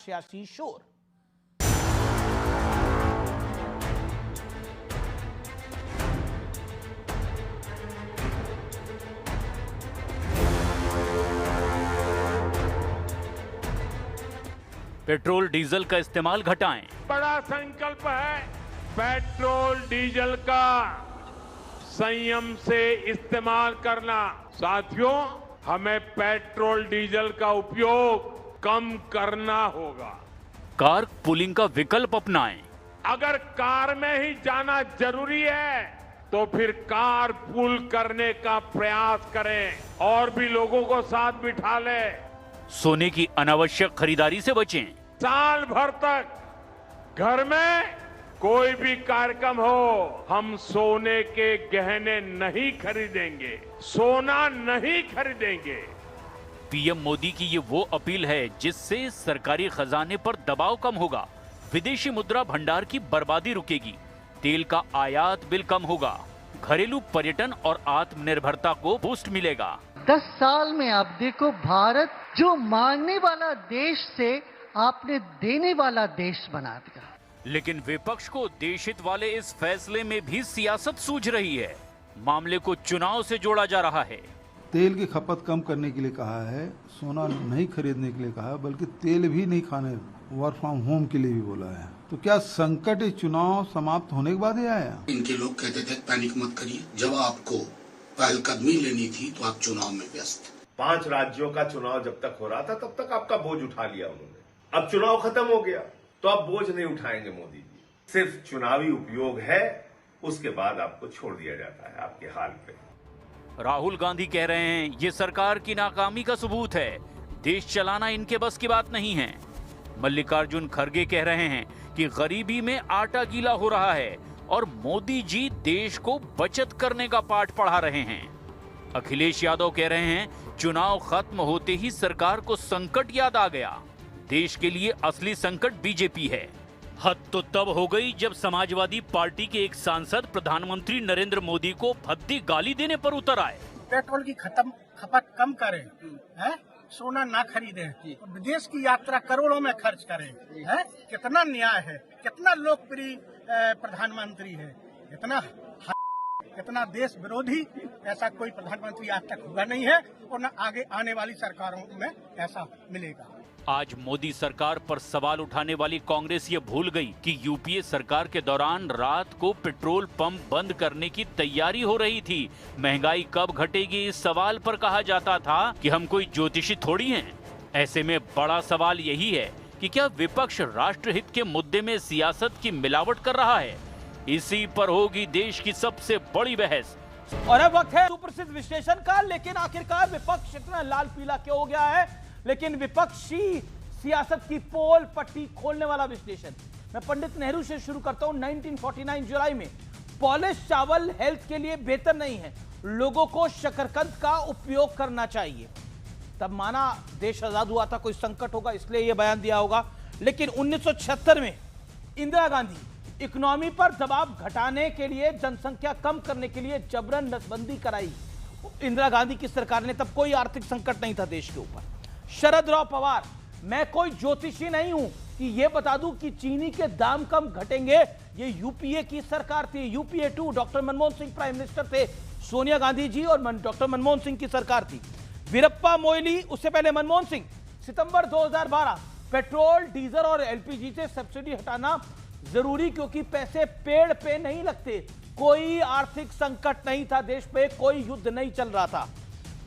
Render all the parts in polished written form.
सियासी शोर। Petrol diesel का इस्तेमाल घटाएं। बड़ा संकल्प है पेट्रोल डीजल का संयम से इस्तेमाल करना। साथियों, हमें पेट्रोल डीजल का उपयोग कम करना होगा। कार पुलिंग का विकल्प अपनाएं। अगर कार में ही जाना जरूरी है तो फिर कार पूल करने का प्रयास करें और भी लोगों को साथ बिठा ले। सोने की अनावश्यक खरीदारी से बचें। साल भर तक घर में कोई भी कार्यक्रम हो, हम सोने के गहने नहीं खरीदेंगे, सोना नहीं खरीदेंगे। पीएम मोदी की ये वो अपील है जिससे सरकारी खजाने पर दबाव कम होगा, विदेशी मुद्रा भंडार की बर्बादी रुकेगी, तेल का आयात बिल कम होगा, घरेलू पर्यटन और आत्मनिर्भरता को बूस्ट मिलेगा। 10 साल में आप देखो, भारत जो मांगने वाला देश से आपने देने वाला देश बना दिया। लेकिन विपक्ष को देश हित वाले इस फैसले में भी सियासत सूझ रही है। मामले को चुनाव से जोड़ा जा रहा है। तेल की खपत कम करने के लिए कहा है, सोना नहीं खरीदने के लिए कहा है, बल्कि तेल भी नहीं खाने, वर्क फ्रॉम होम के लिए भी बोला है। तो क्या संकट इस चुनाव समाप्त होने के बाद ही आया? इनके लोग कहते थे पैनिक मत करिए, जब आपको पहलकदमी लेनी थी तो आप चुनाव में व्यस्त। 5 राज्यों का चुनाव जब तक हो रहा था तब तक आपका बोझ उठा लिया उन्होंने। अब चुनाव खत्म हो गया तो अब बोझ नहीं उठाएंगे मोदी जी। सिर्फ चुनावी उपयोग है, उसके बाद आपको छोड़ दिया जाता है आपके हाल पे। राहुल गांधी कह रहे हैं ये सरकार की नाकामी का सबूत है, देश चलाना इनके बस की बात नहीं है। मल्लिकार्जुन खड़गे कह रहे हैं कि गरीबी में आटा गीला हो रहा है और मोदी जी देश को बचत करने का पाठ पढ़ा रहे हैं। अखिलेश यादव कह रहे हैं चुनाव खत्म होते ही सरकार को संकट याद आ गया, देश के लिए असली संकट बीजेपी है। हद तो तब हो गई जब समाजवादी पार्टी के एक सांसद प्रधानमंत्री नरेंद्र मोदी को भद्दी गाली देने पर उतर आए। पेट्रोल की खपत कम करें, है? सोना ना खरीदें, विदेश की यात्रा करोड़ों में खर्च करें, है? कितना न्याय है, कितना लोकप्रिय प्रधानमंत्री है, इतना देश विरोधी ऐसा कोई प्रधानमंत्री आज तक हुआ नहीं है और न आगे आने वाली सरकारों में ऐसा मिलेगा। आज मोदी सरकार पर सवाल उठाने वाली कांग्रेस ये भूल गई कि यूपीए सरकार के दौरान रात को पेट्रोल पंप बंद करने की तैयारी हो रही थी। महंगाई कब घटेगी इस सवाल पर कहा जाता था कि हम कोई ज्योतिषी थोड़ी हैं। ऐसे में बड़ा सवाल यही है कि क्या विपक्ष राष्ट्रहित के मुद्दे में सियासत की मिलावट कर रहा है? इसी पर होगी देश की सबसे बड़ी बहस। और अब वक्त है सुप्रसिद्ध विश्लेषण का। लेकिन आखिरकार विपक्ष इतना लाल पीला क्यों हो गया है? लेकिन विपक्षी सियासत की पोल पट्टी खोलने वाला विश्लेषण मैं पंडित नेहरू से शुरू करता हूं। 1949 जुलाई में पॉलिश चावल हेल्थ के लिए बेहतर नहीं है, लोगों को शकरकंद का उपयोग करना चाहिए। तब माना देश आजाद हुआ था, कोई संकट होगा इसलिए यह बयान दिया होगा। लेकिन 1976 में इंदिरा गांधी इकोनॉमी पर दबाव घटाने के लिए, जनसंख्या कम करने के लिए जबरन नसबंदी कराई। इंदिरा गांधी की सरकार ने, तब कोई आर्थिक संकट नहीं था देश के ऊपर। शरद राव पवार, मैं कोई ज्योतिषी नहीं हूं कि यह बता दूं कि चीनी के दाम कम घटेंगे। ये यूपीए की सरकार थी, UPA 2, doctor Manmohan Singh prime minister थे, सोनिया गांधी जी और डॉक्टर मनमोहन सिंह की सरकार थी। वीरप्पा मोइली, उससे पहले मनमोहन सिंह, सितंबर 2012, पेट्रोल, डीजल और एलपीजी से सब्सिडी हटाना जरूरी क्योंकि पैसे पेड़ पे नहीं लगते। कोई आर्थिक संकट नहीं था देश पे, कोई युद्ध नहीं चल रहा था।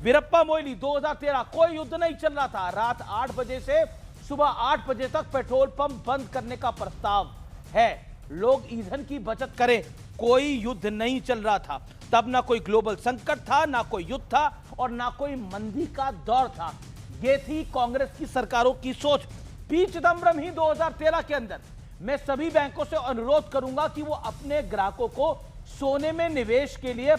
वीरप्पा मोइली 2013, कोई युद्ध नहीं चल रहा था। रात 8 बजे से सुबह 8 बजे तक पेट्रोल पंप बंद करने का प्रस्ताव है, लोग ईंधन की बचत करें। कोई युद्ध नहीं चल रहा था तब, ना कोई ग्लोबल संकट था, ना कोई युद्ध था और ना कोई मंदी का दौर था। यह थी कांग्रेस की सरकारों की सोच। पी चिदंबरम ही 2013 के अंदर, मैं सभी बैंकों से अनुरोध करूंगा कि वो अपने ग्राहकों को सोने में निवेश के लिए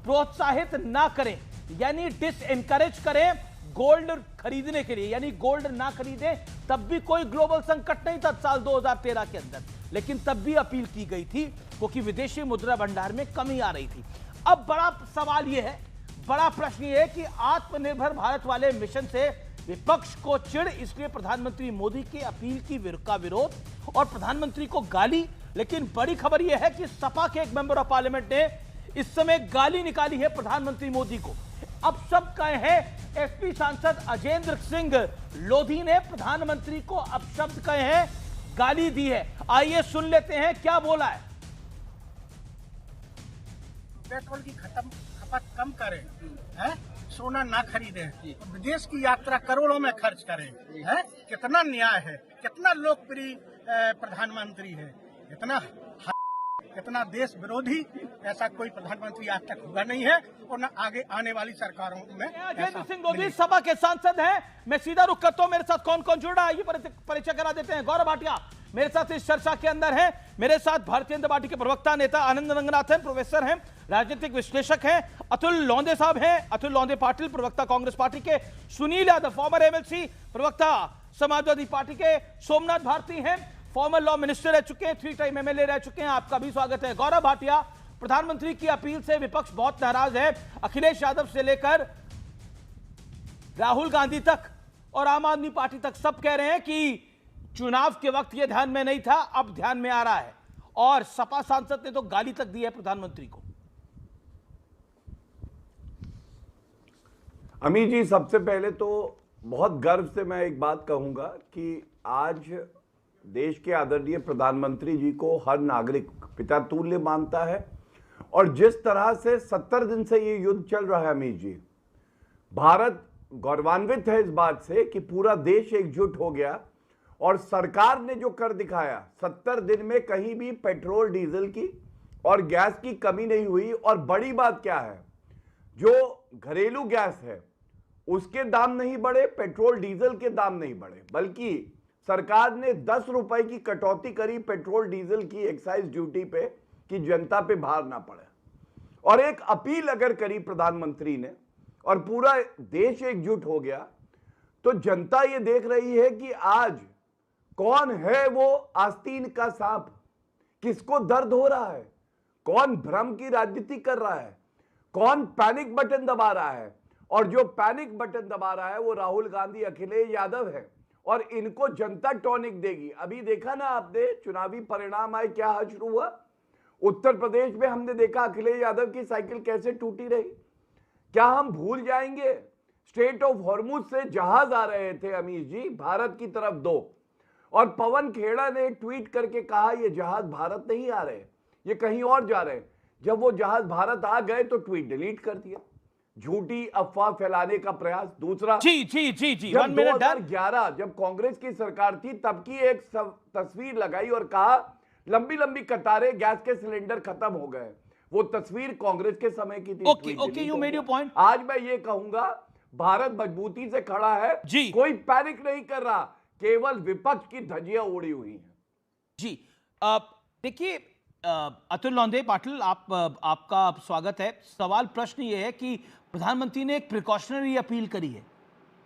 प्रोत्साहित ना करें, यानी डिसएनकरेज करें गोल्ड खरीदने के लिए, यानी गोल्ड ना खरीदें। तब भी कोई ग्लोबल संकट नहीं था साल 2013 के अंदर, लेकिन तब भी अपील की गई थी क्योंकि विदेशी मुद्रा भंडार में कमी आ रही थी। अब बड़ा सवाल यह है, बड़ा प्रश्न यह है कि आत्मनिर्भर भारत वाले मिशन से विपक्ष को चिढ़, इसलिए प्रधानमंत्री मोदी की अपील का विरोध और प्रधानमंत्री को गाली। लेकिन बड़ी खबर यह है कि सपा के एक मेंबर ऑफ पार्लियामेंट ने इस समय गाली निकाली है प्रधानमंत्री मोदी को। अब सब कहे हैं एसपी सांसद अजेंद्र सिंह लोधी ने प्रधानमंत्री को अपशब्द कहे हैं, गाली दी है। आइए सुन लेते हैं क्या बोला है। पेट्रोल की खपत कम करें, हैं? सोना ना खरीदें, विदेश की यात्रा करोड़ों में खर्च करें, हैं? कितना न्याय है, कितना लोकप्रिय प्रधानमंत्री है, इतना देश विरोधी ऐसा कोई प्रधानमंत्री आज तक हुआ नहीं है और न आगे आने वाली सरकारों में। अजेंद्र सिंह लोधी सपा के सांसद हैं। मैं सीधा रुख करता हूं, मेरे साथ कौन कौन जुड़ रहा है ये परिचय करा देते हैं। गौरव भाटिया मेरे साथ इस चर्चा के अंदर है। मेरे साथ भारतीय जनता पार्टी के प्रवक्ता नेता आनंद रंगनाथन, प्रोफेसर हैं, राजनीतिक विश्लेषक हैं। अतुल लौंदे साहब हैं, अतुल लौंदे पाटिल, प्रवक्ता कांग्रेस पार्टी के। सुनील यादव फॉर्मर एमएलसी, प्रवक्ता समाजवादी पार्टी के। सोमनाथ भारती हैं, फॉर्मर लॉ मिनिस्टर रह चुके हैं, 3 टाइम एमएलए रह चुके हैं। आपका भी स्वागत है। गौरव भाटिया, प्रधानमंत्री की अपील से विपक्ष बहुत नाराज है। अखिलेश यादव से लेकर राहुल गांधी तक और आम आदमी पार्टी तक सब कह रहे हैं कि चुनाव के वक्त यह ध्यान में नहीं था, अब ध्यान में आ रहा है। और सपा सांसद ने तो गाली तक दी है प्रधानमंत्री को। अमित जी, सबसे पहले तो बहुत गर्व से मैं एक बात कहूंगा कि आज देश के आदरणीय प्रधानमंत्री जी को हर नागरिक पिता तुल्य मानता है। और जिस तरह से 70 दिन से ये युद्ध चल रहा है अमित जी, भारत गौरवान्वित है इस बात से कि पूरा देश एकजुट हो गया और सरकार ने जो कर दिखाया, 70 दिन में कहीं भी पेट्रोल डीजल की और गैस की कमी नहीं हुई। और बड़ी बात क्या है, जो घरेलू गैस है उसके दाम नहीं बढ़े, पेट्रोल डीजल के दाम नहीं बढ़े, बल्कि सरकार ने 10 रुपए की कटौती करी पेट्रोल डीजल की एक्साइज ड्यूटी पे कि जनता पे भार ना पड़े। और एक अपील अगर करी प्रधानमंत्री ने और पूरा देश एकजुट हो गया, तो जनता ये देख रही है कि आज कौन है वो आस्तीन का सांप, किसको दर्द हो रहा है, कौन भ्रम की राजनीति कर रहा है, कौन पैनिक बटन दबा रहा है। और जो पैनिक बटन दबा रहा है वो राहुल गांधी, अखिलेश यादव है। और इनको जनता टॉनिक देगी। अभी देखा ना आपने, चुनावी परिणाम आए, क्या शुरू हुआ उत्तर प्रदेश में, हमने देखा अखिलेश यादव की साइकिल कैसे टूटी रही। क्या हम भूल जाएंगे स्ट्रेट ऑफ हॉर्मुज से जहाज आ रहे थे अमीश जी भारत की तरफ 2, और पवन खेड़ा ने ट्वीट करके कहा ये जहाज भारत नहीं आ रहे, ये कहीं और जा रहे हैं। जब वो जहाज भारत आ गए तो ट्वीट डिलीट कर दिया, झूठी अफवाह फैलाने का प्रयास। दूसरा, जी, जब 2011 जब कांग्रेस की सरकार थी तब की एक तस्वीर लगाई और कहा लंबी लंबी कतारें, गैस के सिलेंडर खत्म हो गए। वो तस्वीर कांग्रेस के समय की थी। Okay, you made your point. आज मैं ये कहूंगा भारत मजबूती से खड़ा है, कोई पैनिक नहीं कर रहा, केवल विपक्ष की धज्जियां उड़ी हुई हैं। जी, देखिए अतुल लौंदे पाटिल, आपका स्वागत है। सवाल प्रश्न ये है कि प्रधानमंत्री ने एक प्रिकॉशनरी अपील करी है।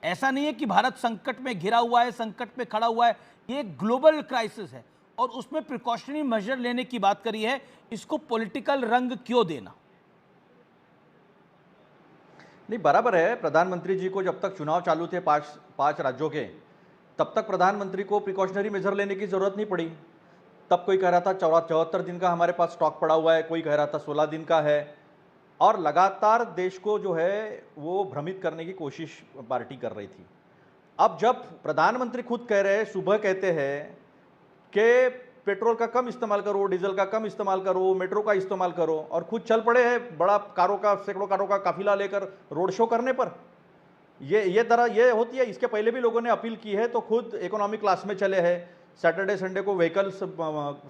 ऐसा नहीं है कि भारत संकट में घिरा हुआ है, संकट में खड़ा हुआ है, ये ग्लोबल क्राइसिस है और उसमें प्रिकॉशनरी मेजर लेने की बात करी है। इसको पॉलिटिकल रंग क्यों देना? नहीं, बराबर है। प्रधानमंत्री जी को जब तक चुनाव चालू थे पांच राज्यों के, तब तक प्रधानमंत्री को प्रिकॉशनरी मेजर लेने की जरूरत नहीं पड़ी। तब कोई कह रहा था 74 दिन का हमारे पास स्टॉक पड़ा हुआ है, कोई कह रहा था 16 दिन का है, और लगातार देश को जो है वो भ्रमित करने की कोशिश पार्टी कर रही थी। अब जब प्रधानमंत्री खुद कह रहे हैं, सुबह कहते हैं कि पेट्रोल का कम इस्तेमाल करो, डीजल का कम इस्तेमाल करो, मेट्रो का इस्तेमाल करो, और खुद चल पड़े हैं बड़ा कारों का, सैकड़ों कारों का काफिला लेकर रोड शो करने पर, ये होती है। इसके पहले भी लोगों ने अपील की है, तो खुद इकोनॉमी क्लास में चले हैं, सैटरडे संडे को व्हीकल्स,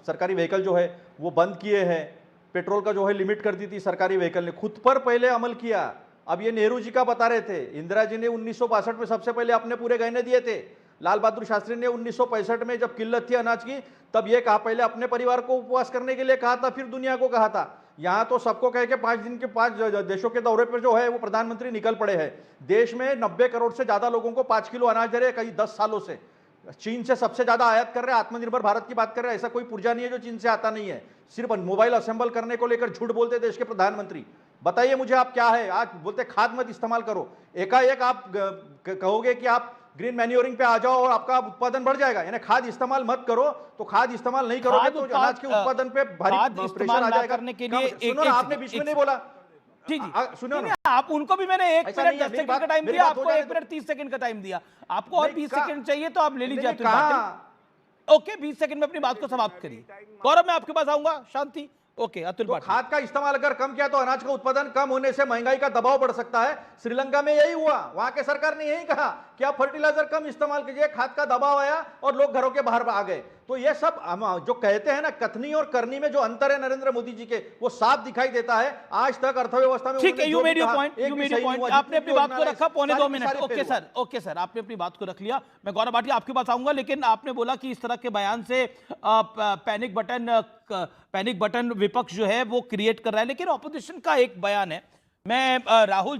सरकारी व्हीकल जो है वो बंद किए हैं, पेट्रोल का जो है लिमिट कर दी थी सरकारी व्हीकल ने, खुद पर पहले अमल किया। अब ये नेहरू जी का बता रहे थे, इंदिरा जी ने 1962 में सबसे पहले अपने पूरे गहने दिए थे, लाल बहादुर शास्त्री ने 1965 में जब किल्लत थी अनाज की तब ये कहा, पहले अपने परिवार को उपवास करने के लिए कहा था, फिर दुनिया को कहा था। यहाँ तो सबको कह के 5 दिन के 5 देशों के दौरे पर जो है वो प्रधानमंत्री निकल पड़े हैं। देश में 90 करोड़ से ज्यादा लोगों को 5 किलो अनाज दे रहे कई 10 सालों से। चीन से सबसे ज्यादा आयात कर रहे हैं, आत्मनिर्भर भारत की बात कर रहे हैं। ऐसा कोई पुर्जा नहीं है जो चीन से आता नहीं है। सिर्फ मोबाइल असेंबल करने को लेकर झूठ बोलते देश के प्रधानमंत्री। बताइए मुझे आप क्या है, आज बोलते खाद मत इस्तेमाल करो, एकाएक आप कहोगे कि आप ग्रीन मैन्योरिंग पे आ जाओ और आपका उत्पादन बढ़ जाएगा। यानी खाद इस्तेमाल मत करो, तो खाद इस्तेमाल नहीं करोगे तो अनाज के उत्पादन पे भारी प्रेशर आ जाएगा। करने के लिए सुनो ना, आपने बीच में नहीं बोला। जी जी सुनो नहीं, आप उनको भी मैंने 1 मिनट 10 सेकंड का टाइम दिया, आपको 1 मिनट 30 सेकंड का टाइम दिया, आपको और 20 सेकंड चाहिए तो आप ले लीजिए अतुल पाटिल। ओके, 20 सेकंड में अपनी बात को समाप्त करिए। गौरव, मैं आपके पास आऊंगा। शांति। ओके, अतुल तो पाटिल। खाद का इस्तेमाल अगर कम किया तो अनाज का उत्पादन कम होने से महंगाई का दबाव बढ़ सकता है। श्रीलंका में यही हुआ, वहां के सरकार ने यही कहा कि आप फर्टिलाइजर कम इस्तेमाल कीजिए, खाद का दबाव आया और लोग घरों के बाहर आ गए। तो ये सब हम जो कहते हैं ना, कथनी और करनी में जो अंतर है नरेंद्र मोदी जी के, वो साफ दिखाई देता है। आज तक अर्थव्यवस्था में ठीक है, यू मेड योर पॉइंट, आपने अपनी बात को रखा 2.25 मिनट। ओके सर, आपने अपनी बात को रख लिया। मैं गौरव भाटिया आपके पास आऊंगा, लेकिन आपने बोला कि इस तरह के बयान से पैनिक बटन विपक्ष जो है वो क्रिएट कर रहा है। लेकिन ऑपोजिशन का एक बयान है, मैं राहुल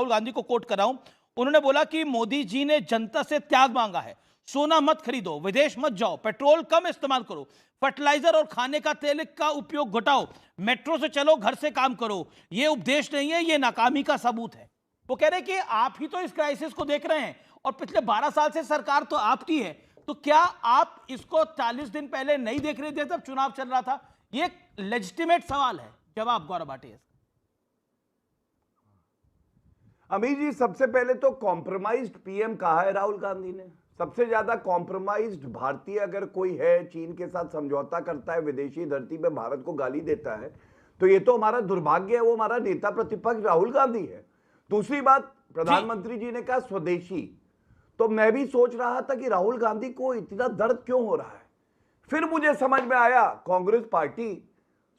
गांधी को कोट कर रहा हूं। उन्होंने बोला कि मोदी जी ने जनता से त्याग मांगा है, सोना मत खरीदो, विदेश मत जाओ, पेट्रोल कम इस्तेमाल करो, फर्टिलाइजर और खाने का तेल का उपयोग घटाओ, मेट्रो से चलो, घर से काम करो। ये उपदेश नहीं है, ये नाकामी का सबूत है। वो कह रहे हैं कि आप ही तो इस क्राइसिस को देख रहे हैं और पिछले 12 साल से सरकार तो आपकी है, तो क्या आप इसको 40 दिन पहले नहीं देख रहे थे जब चुनाव चल रहा था? ये लेजिटिमेट सवाल है। जवाब गौरव भाटिया। अमीर जी, सबसे पहले तो कॉम्प्रोमाइज्ड पीएम कहा है राहुल गांधी ने। सबसे ज्यादा कॉम्प्रोमाइज्ड भारतीय अगर कोई है, चीन के साथ समझौता करता है, विदेशी धरती पे भारत को गाली देता है, तो ये तो हमारा दुर्भाग्य है, वो हमारा नेता प्रतिपक्ष राहुल गांधी है। दूसरी बात, प्रधानमंत्री जी ने कहा स्वदेशी, तो मैं भी सोच रहा था कि राहुल गांधी को इतना दर्द क्यों हो रहा है। फिर मुझे समझ में आया, कांग्रेस पार्टी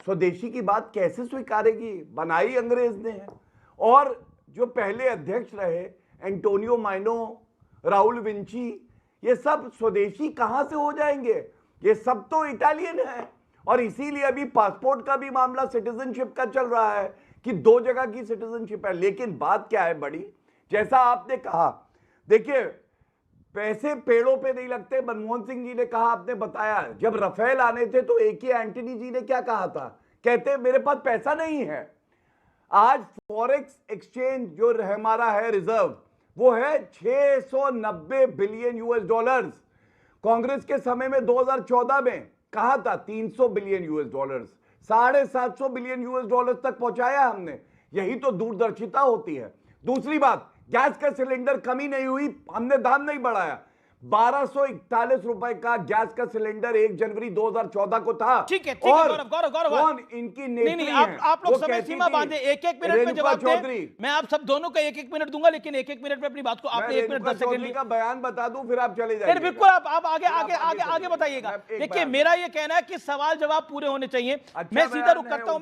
स्वदेशी की बात कैसे स्वीकारेगी, बनाई अंग्रेज ने है। और जो पहले अध्यक्ष रहे, एंटोनियो माइनो, राहुल विंची, ये सब स्वदेशी कहां से हो जाएंगे? ये सब तो इटालियन है। और इसीलिए अभी पासपोर्ट का भी मामला सिटीजनशिप का चल रहा है कि 2 जगह की सिटीजनशिप है। लेकिन बात क्या है बड़ी, जैसा आपने कहा, देखिए पैसे पेड़ों पे नहीं लगते। मनमोहन सिंह जी ने कहा, आपने बताया, जब रफेल आने थे तो एक ही एंटनी जी ने क्या कहा था, कहते मेरे पास पैसा नहीं है। आज फॉरेक्स एक्सचेंज जो हमारा है रिजर्व, वो है 690 बिलियन यूएस डॉलर्स। कांग्रेस के समय में 2014 में कहा था 300 billion US dollars, 750 billion US dollars तक पहुंचाया हमने। यही तो दूरदर्शिता होती है। दूसरी बात, गैस का सिलेंडर कमी नहीं हुई, हमने दाम नहीं बढ़ाया। 1241 रुपए का गैस का सिलेंडर 1 जनवरी 2014 को था। ठीक है, गौरव कौन इनकी नेत्री नहीं, आप लोग समय सीमा बांधे, 1-1 मिनट में जवाब दें। मैं आप सब दोनों का 1-1 मिनट दूंगा, लेकिन 1-1 मिनट में अपनी बात को आपने 1 मिनट 10 सेकंड का बयान बता दूं, फिर आप चले जाइए। बिल्कुल, आप आगे बताइएगा। देखिए, मेरा ये कहना है कि सवाल जवाब पूरे होने चाहिए। मैं सीधा रुख करता हूं,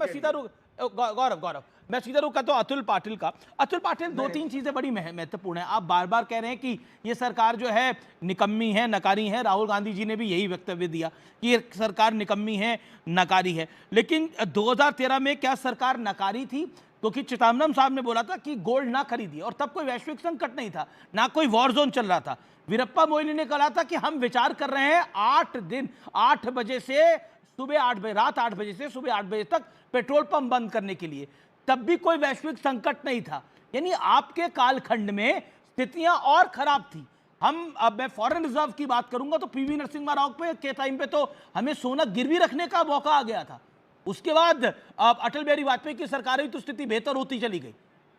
गौरव मैं सीधा रुख करता हूं अतुल पाटिल का। अतुल पाटिल, 2-3 चीजें बड़ी महत्वपूर्ण है। आप बार बार कह रहे हैं कि ये सरकार जो है निकम्मी है, नकारी है। राहुल गांधी जी ने भी यही वक्तव्य दिया कि ये सरकार निकम्मी है, नकारी है। लेकिन 2013 में क्या सरकार नकारी थी? क्योंकि चिदम्बरम साहब ने बोला था कि गोल्ड ना खरीदिए, और तब कोई वैश्विक संकट नहीं था, ना कोई वॉर जोन चल रहा था। वीरप्पा मोइली ने कहा था कि हम विचार कर रहे हैं 8 बजे से सुबह 8 बजे, रात 8 बजे से सुबह 8 बजे तक पेट्रोल पंप बंद करने के लिए। तब भी कोई वैश्विक संकट नहीं था। यानी आपके कालखंड में स्थितियां और खराब थी। अब मैं फॉरेन रिजर्व की बात करूंगा तो पीवी नरसिम्हा राव के टाइम पे तो हमें सोना गिरवी रखने का मौका आ गया था। उसके बाद अटल बिहारी वाजपेयी की सरकार हुई तो स्थिति बेहतर होती चली गई।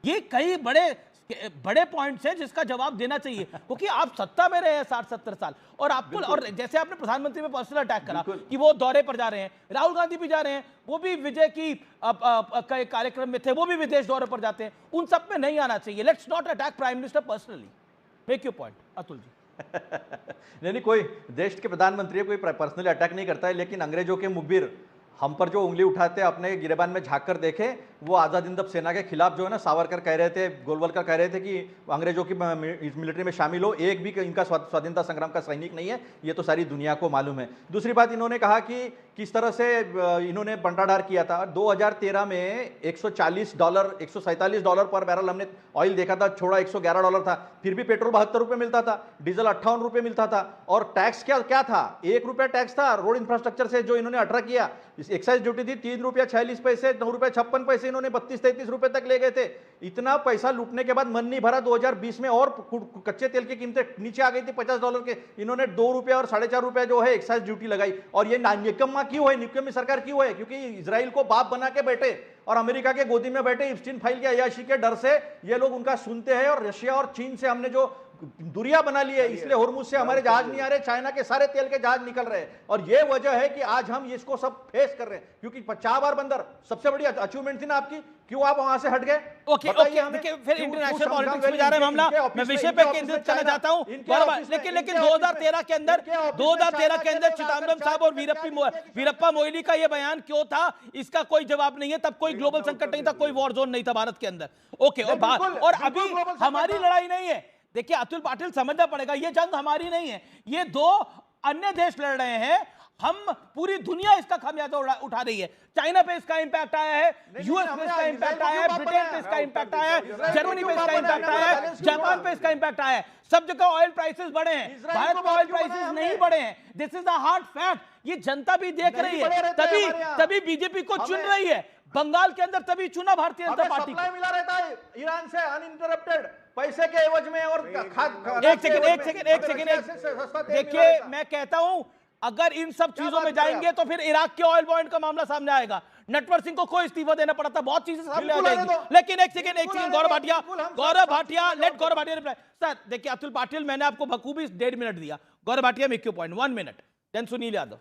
ये कई बड़े पॉइंट्स हैं जिसका जवाब देना चाहिए, क्योंकि आप सत्ता में रहे हैं 60-70 साल, और आपको, और जैसे आपने प्रधानमंत्री में पर्सनल अटैक करा कि वो दौरे पर जा रहे हैं, राहुल गांधी भी जा रहे हैं, वो भी विजय की कार्यक्रम में थे, वो भी विदेश दौरे पर जाते हैं। उन सब में नहीं आना चाहिए। Let's not attack prime minister personally. Make your point Atul ji. नहीं, कोई देश के प्रधानमंत्री कोई पर्सनली अटैक नहीं करता है, लेकिन अंग्रेजों के मुखबिर हम पर जो उंगली उठाते अपने गिरेबान में झांक कर देखे, वो आज़ाद हिंद सेना के खिलाफ जो है ना, सावरकर कह रहे थे, गोलवलकर कह रहे थे कि अंग्रेजों की मिलिट्री में शामिल हो, एक भी इनका स्वाधीनता संग्राम का सैनिक नहीं है। ये तो सारी दुनिया को मालूम है। दूसरी बात, इन्होंने कहा कि किस तरह से इन्होंने बंटाढार किया था। 2013 में $140 $147 पर बैरल हमने ऑयल देखा था, छोड़ा $111 था, फिर भी पेट्रोल 72 रुपये मिलता था, डीजल 58 रुपये मिलता था। और टैक्स क्या था? ₹1 टैक्स था रोड इंफ्रास्ट्रक्चर से जो इन्होंने 18 किया। एक्साइज ड्यूटी थी 3 रुपया 46 पैसे, 9 रुपया 56 पैसे, इन्होंने 32-33 रुपए तक ले गए थे। इतना पैसा लूटने के बाद मन नहीं भरा। 2020 में और कच्चे तेल की कीमतें नीचे आ गई थी $50 के, इन्होंने 2 रुपया और 4.5 रुपया जो है एक्साइज ड्यूटी लगाई। और ये निकम्मा क्यों है, निकम्मी सरकार क्यों है? क्योंकि इजराइल को बाप बना के बैठे और अमेरिका के गोदी में बैठे इप्स्टीन फाइल के अयाशी के डर से ये लोग उनका सुनते हैं। और रशिया और चीन से हमने जो दूरियां बना ली है, इसलिए होर्मुज से हमारे जहाज नहीं आ रहे, चाइना के सारे तेल के जहाज निकल रहे हैं। और ये वजह है कि आज हम इसको सब फेस कर रहे हैं। क्योंकि 50 बार बंदर सबसे बड़ी अचीवमेंट थी ना आपकी, क्यों आप वहां से हट गए? ओके देखिए, फिर इंटरनेशनल पॉलिटिक्स में जा रहे हैं मामला। मैं विषय पे केंद्रित करना चाहता हूं। लेकिन 2013 के अंदर चिदम्बरम साहब और वीरप्पा मोइली का यह बयान क्यों था, इसका कोई जवाब नहीं है। तब कोई ग्लोबल संकट नहीं था, कोई वॉर जोन नहीं था भारत के अंदर। ओके, और अभी हमारी लड़ाई नहीं है। देखिए अतुल पाटिल, समझना पड़ेगा, ये जंग हमारी नहीं है, ये 2 अन्य देश लड़ रहे हैं। हम पूरी दुनिया इसका खामियाजा उठा रही है। चाइना पे इसका इंपैक्ट आया है, यूएस पे इसका इंपैक्ट आया है, ब्रिटेन पे इसका इंपैक्ट आया है, जर्मनी पे इसका इंपैक्ट आया है, जापान पे इसका इंपैक्ट आया है। सब जगह ऑयल प्राइसेस बढ़े हैं, भारत में ऑयल प्राइसेस नहीं बढ़े हैं। This is the hard fact. ये जनता भी देख रही है, तभी बीजेपी को चुन रही है। बंगाल के अंदर तभी चुना भारतीय जनता पार्टी को। मिला रहता है ईरान से अनइंटरप्टेड पैसे के एवज में। और एक सेकंड देखिए, मैं कहता हूं अगर इन सब चीजों में जाएंगे तो फिर इराक के ऑयल पॉइंट का मामला सामने आएगा। नटवर सिंह को कोई इस्तीफा देना पड़ा था, बहुत चीजें सामने आ जाएंगी। लेकिन एक second Gaurav Bhatia let Gaurav Bhatia reply. Sir देखिए अतुल पाटिल, मैंने आपको बखूबी 1.5 मिनट दिया। Gaurav Bhatia make your point 1 minute, then Sunil Yadav.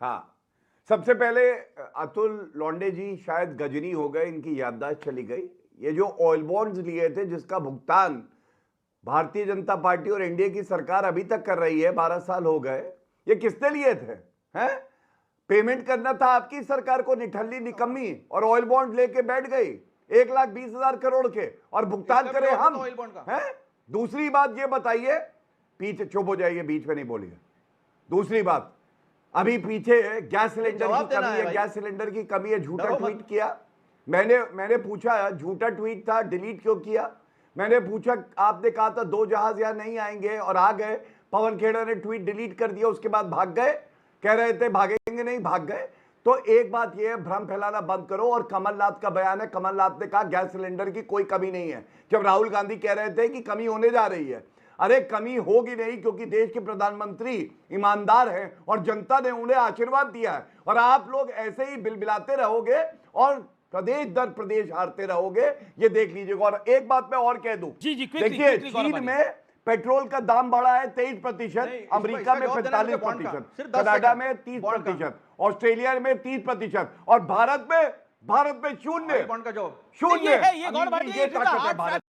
हाँ, सबसे पहले अतुल लौंडे जी शायद गजनी हो गए, इनकी याददाश्त चली गई। ये जो ऑयल बॉन्ड्स लिए थे जिसका भुगतान भारतीय जनता पार्टी और एनडीए की सरकार अभी तक कर रही है, 12 साल हो गए, ये किसने लिए थे? हैं? पेमेंट करना था आपकी सरकार को, निठल्ली निकम्मी, और ऑयल बॉन्ड लेके बैठ गई 1,20,000 करोड़ के, और भुगतान करें हम हैं? दूसरी बात ये बताइए, पीछे चुप हो जाइए, बीच में नहीं बोलिए। दूसरी बात, अभी पीछे गैस सिलेंडर की कमी है, गैस सिलेंडर की कमी है, झूठा ट्वीट किया। मैंने पूछा, झूठा ट्वीट था, डिलीट क्यों किया? मैंने पूछा, आपने कहा था 2 जहाज यहां नहीं आएंगे और आ गए। पवन खेड़ा ने ट्वीट डिलीट कर दिया, उसके बाद भाग गए, कह रहे थे भागेंगे नहीं, भाग गए। तो एक बात यह है, भ्रम फैलाना बंद करो। और कमलनाथ का बयान है, कमलनाथ ने कहा गैस सिलेंडर की कोई कमी नहीं है, जब राहुल गांधी कह रहे थे कि कमी होने जा रही है। अरे कमी होगी नहीं, क्योंकि देश के प्रधानमंत्री ईमानदार हैं और जनता ने उन्हें आशीर्वाद दिया है। और आप लोग ऐसे ही बिलबिलाते रहोगे और प्रदेश दर प्रदेश हारते रहोगे, ये देख लीजिएगा। और एक बात मैं और कह दूं, देखिए चीन में पेट्रोल का दाम बढ़ा है 23%, अमेरिका में 45%, कनाडा में 30%, ऑस्ट्रेलिया में 30%, और भारत में 0। ये ताकत है भारत।